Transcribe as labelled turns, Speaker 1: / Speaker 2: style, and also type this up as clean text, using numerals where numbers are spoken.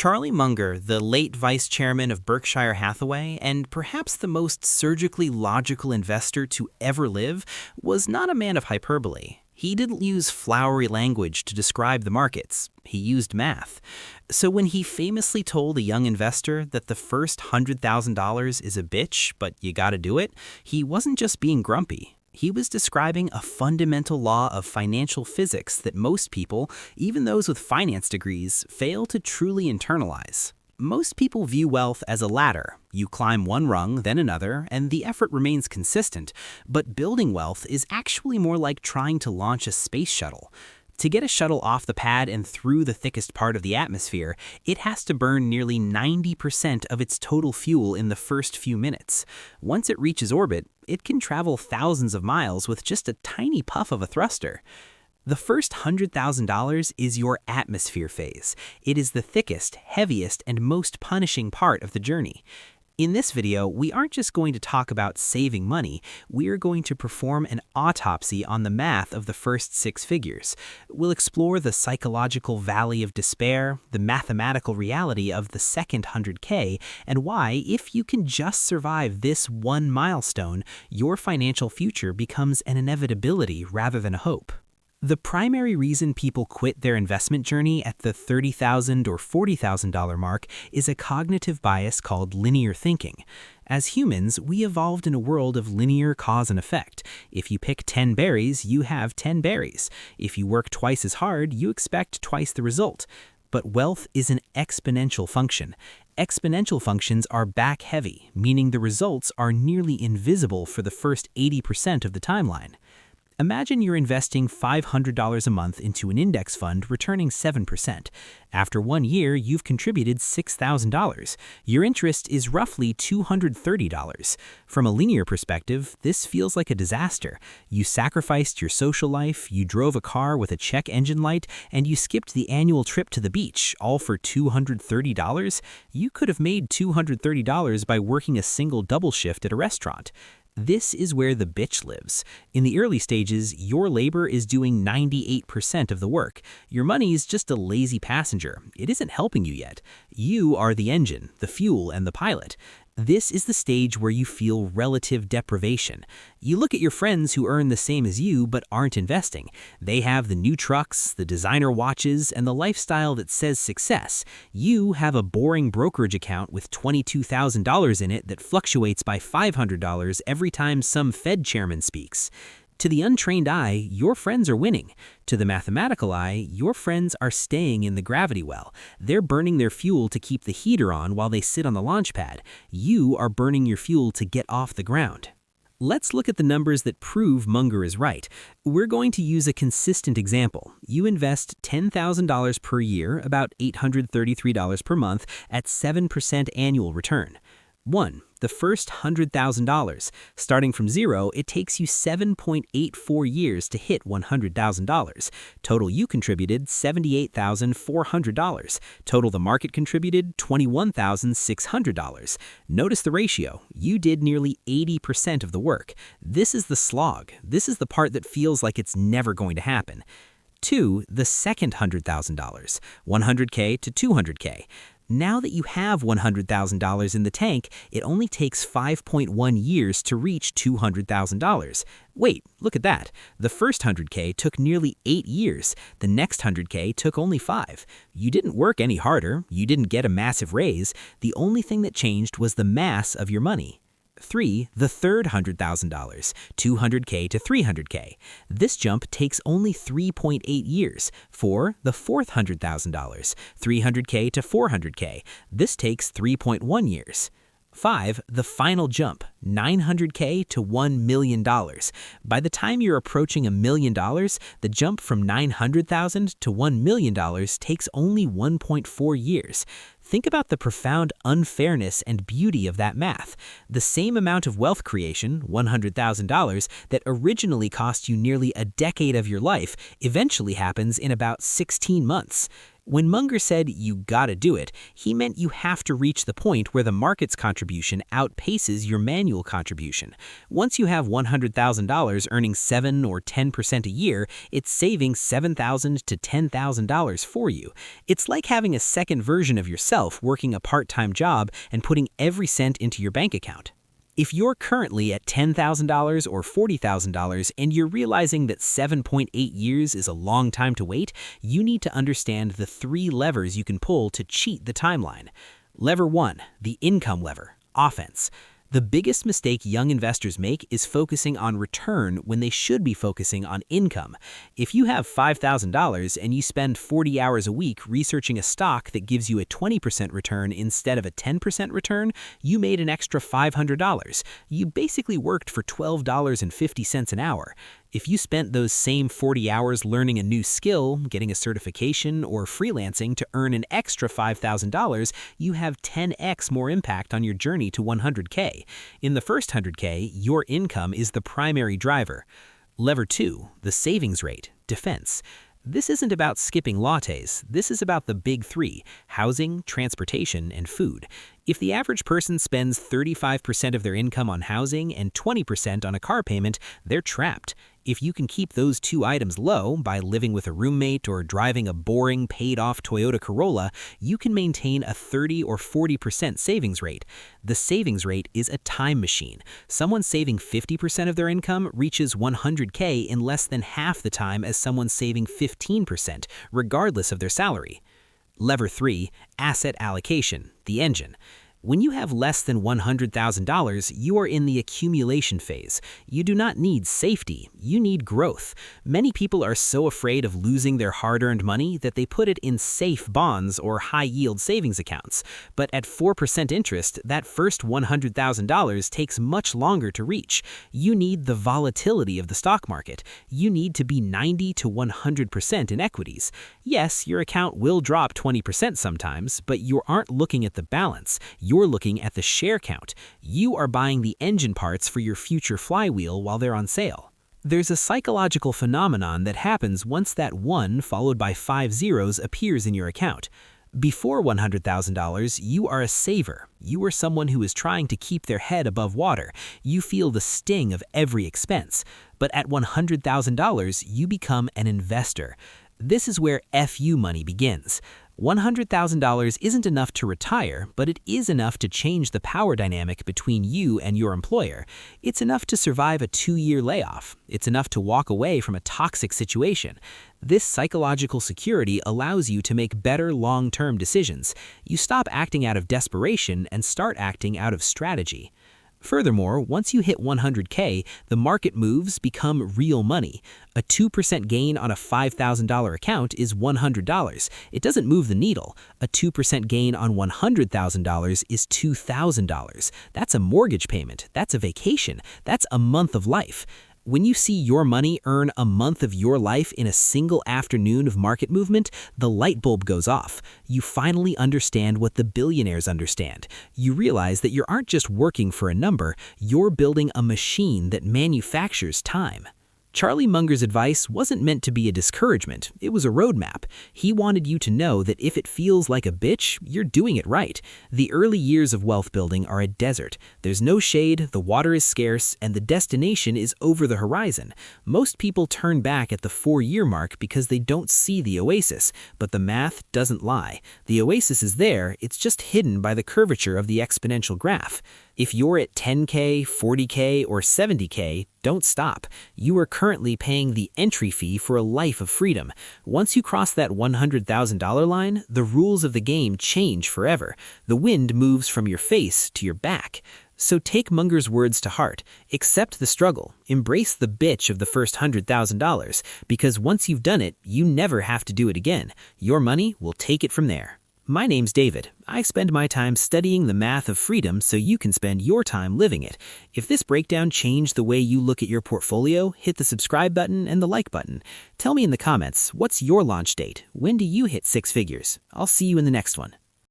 Speaker 1: Charlie Munger, the late vice chairman of Berkshire Hathaway and perhaps the most surgically logical investor to ever live, was not a man of hyperbole. He didn't use flowery language to describe the markets. He used math. So when he famously told a young investor that the first $100,000 is a bitch, but you gotta do it, he wasn't just being grumpy. He was describing a fundamental law of financial physics that most people, even those with finance degrees, fail to truly internalize. Most people view wealth as a ladder. You climb one rung, then another, and the effort remains consistent. But building wealth is actually more like trying to launch a space shuttle. To get a shuttle off the pad and through the thickest part of the atmosphere, it has to burn nearly 90% of its total fuel in the first few minutes. Once it reaches orbit, it can travel thousands of miles with just a tiny puff of a thruster. The first $100,000 is your atmosphere phase. It is the thickest, heaviest, and most punishing part of the journey. In this video, we aren't just going to talk about saving money, we're going to perform an autopsy on the math of the first 6 figures. We'll explore the psychological valley of despair, the mathematical reality of the second 100K, and why, if you can just survive this one milestone, your financial future becomes an inevitability rather than a hope. The primary reason people quit their investment journey at the $30,000 or $40,000 mark is a cognitive bias called linear thinking. As humans, we evolved in a world of linear cause and effect. If you pick 10 berries, you have 10 berries. If you work twice as hard, you expect twice the result. But wealth is an exponential function. Exponential functions are back-heavy, meaning the results are nearly invisible for the first 80% of the timeline. Imagine you're investing $500 a month into an index fund returning 7%. After 1 year, you've contributed $6,000. Your interest is roughly $230. From a linear perspective, this feels like a disaster. You sacrificed your social life, you drove a car with a check engine light, and you skipped the annual trip to the beach, all for $230? You could have made $230 by working a single double shift at a restaurant. This is where the bitch lives. In the early stages, your labor is doing 98% of the work. Your money is just a lazy passenger. It isn't helping you yet. You are the engine, the fuel, and the pilot. This is the stage where you feel relative deprivation. You look at your friends who earn the same as you but aren't investing. They have the new trucks, the designer watches, and the lifestyle that says success. You have a boring brokerage account with $22,000 in it that fluctuates by $500 every time some Fed chairman speaks. To the untrained eye, your friends are winning. To the mathematical eye, your friends are staying in the gravity well. They're burning their fuel to keep the heater on while they sit on the launch pad. You are burning your fuel to get off the ground. Let's look at the numbers that prove Munger is right. We're going to use a consistent example. You invest $10,000 per year, about $833 per month, at 7% annual return. 1. The first $100,000. Starting from zero, it takes you 7.84 years to hit $100,000. Total you contributed $78,400. Total the market contributed $21,600. Notice the ratio. You did nearly 80% of the work. This is the slog. This is the part that feels like it's never going to happen. 2. The second $100,000. 100K to 200K. Now that you have $100,000 in the tank, it only takes 5.1 years to reach $200,000. Wait, look at that. The first 100K took nearly 8 years. The next 100K took only 5. You didn't work any harder. You didn't get a massive raise. The only thing that changed was the mass of your money. 3. The third $100,000, 200K to 300K. This jump takes only 3.8 years. 4. The fourth $100,000, 300K to 400K. This takes 3.1 years. 5. The final jump, $900K to $1 million. By the time you're approaching $1 million, the jump from $900,000 to $1 million takes only 1.4 years. Think about the profound unfairness and beauty of that math. The same amount of wealth creation, $100,000, that originally cost you nearly a decade of your life, eventually happens in about 16 months. When Munger said you gotta do it, he meant you have to reach the point where the market's contribution outpaces your manual contribution. Once you have $100,000 earning 7 or 10% a year, it's saving $7,000 to $10,000 for you. It's like having a second version of yourself working a part-time job and putting every cent into your bank account. If you're currently at $10,000 or $40,000 and you're realizing that 7.8 years is a long time to wait, you need to understand the 3 levers you can pull to cheat the timeline. Lever 1, the income lever, offense. The biggest mistake young investors make is focusing on return when they should be focusing on income. If you have $5,000 and you spend 40 hours a week researching a stock that gives you a 20% return instead of a 10% return, you made an extra $500. You basically worked for $12.50 an hour. If you spent those same 40 hours learning a new skill, getting a certification, or freelancing to earn an extra $5,000, you have 10x more impact on your journey to 100K. In the first 100K, your income is the primary driver. Lever 2, the savings rate, defense. This isn't about skipping lattes. This is about the big 3, housing, transportation, and food. If the average person spends 35% of their income on housing and 20% on a car payment, they're trapped. If you can keep those 2 items low by living with a roommate or driving a boring, paid-off Toyota Corolla, you can maintain a 30 or 40% savings rate. The savings rate is a time machine. Someone saving 50% of their income reaches 100K in less than half the time as someone saving 15%, regardless of their salary. Lever 3, asset allocation, the engine. When you have less than $100,000, you are in the accumulation phase. You do not need safety, you need growth. Many people are so afraid of losing their hard-earned money that they put it in safe bonds or high-yield savings accounts. But at 4% interest, that first $100,000 takes much longer to reach. You need the volatility of the stock market. You need to be 90 to 100% in equities. Yes, your account will drop 20% sometimes, but you aren't looking at the balance. You're looking at the share count. You are buying the engine parts for your future flywheel while they're on sale. There's a psychological phenomenon that happens once that 1 followed by 5 zeros appears in your account. Before $100,000, you are a saver. You are someone who is trying to keep their head above water. You feel the sting of every expense. But at $100,000, you become an investor. This is where FU money begins. $100,000 isn't enough to retire, but it is enough to change the power dynamic between you and your employer. It's enough to survive a 2-year layoff. It's enough to walk away from a toxic situation. This psychological security allows you to make better long-term decisions. You stop acting out of desperation and start acting out of strategy. Furthermore, once you hit 100K, the market moves become real money. A 2% gain on a $5,000 account is $100. It doesn't move the needle. A 2% gain on $100,000 is $2,000. That's a mortgage payment. That's a vacation. That's a month of life. When you see your money earn a month of your life in a single afternoon of market movement, the light bulb goes off. You finally understand what the billionaires understand. You realize that you aren't just working for a number, you're building a machine that manufactures time. Charlie Munger's advice wasn't meant to be a discouragement, it was a roadmap. He wanted you to know that if it feels like a bitch, you're doing it right. The early years of wealth building are a desert. There's no shade, the water is scarce, and the destination is over the horizon. Most people turn back at the 4-year mark because they don't see the oasis, but the math doesn't lie. The oasis is there, it's just hidden by the curvature of the exponential graph. If you're at 10K, 40K, or 70K, don't stop. You are currently paying the entry fee for a life of freedom. Once you cross that $100,000 line, the rules of the game change forever. The wind moves from your face to your back. So take Munger's words to heart. Accept the struggle. Embrace the bitch of the first $100,000, because once you've done it, you never have to do it again. Your money will take it from there. My name's David. I spend my time studying the math of freedom so you can spend your time living it. If this breakdown changed the way you look at your portfolio, hit the subscribe button and the like button. Tell me in the comments, what's your launch date? When do you hit 6 figures? I'll see you in the next one.